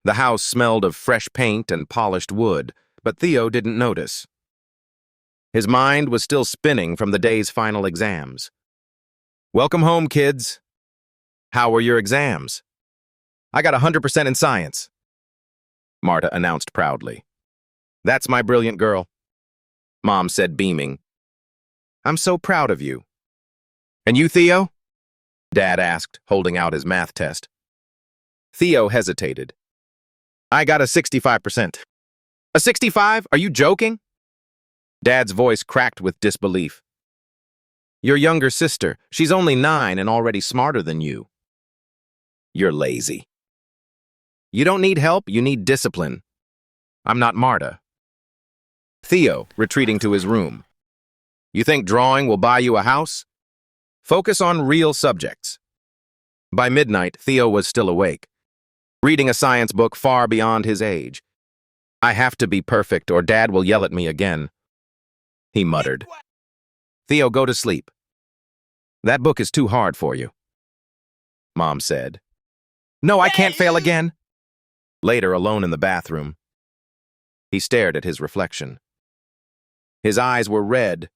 The house smelled of fresh paint and polished wood, but Theo didn't notice. His mind was still spinning from the day's final exams. "Welcome home, kids. How were your exams?" "I got 100% in science," Marta announced proudly. "That's my brilliant girl," Mom said, beaming. "I'm so proud of you." "And you, Theo?" Dad asked, holding out his math test. Theo hesitated. "I got a 65%. "A 65? Are you joking?" Dad's voice cracked with disbelief. "Your younger sister, she's only 9 and already smarter than you." "You're lazy." "You don't need help, you need discipline. I'm not Marta." Theo, retreating to his room. "You think drawing will buy you a house? Focus on real subjects." By midnight, Theo was still awake, reading a science book far beyond his age. "I have to be perfect or Dad will yell at me again," he muttered. "Theo, go to sleep. That book is too hard for you," Mom said. "No, I can't fail again." Later, alone in the bathroom, he stared at his reflection. His eyes were red,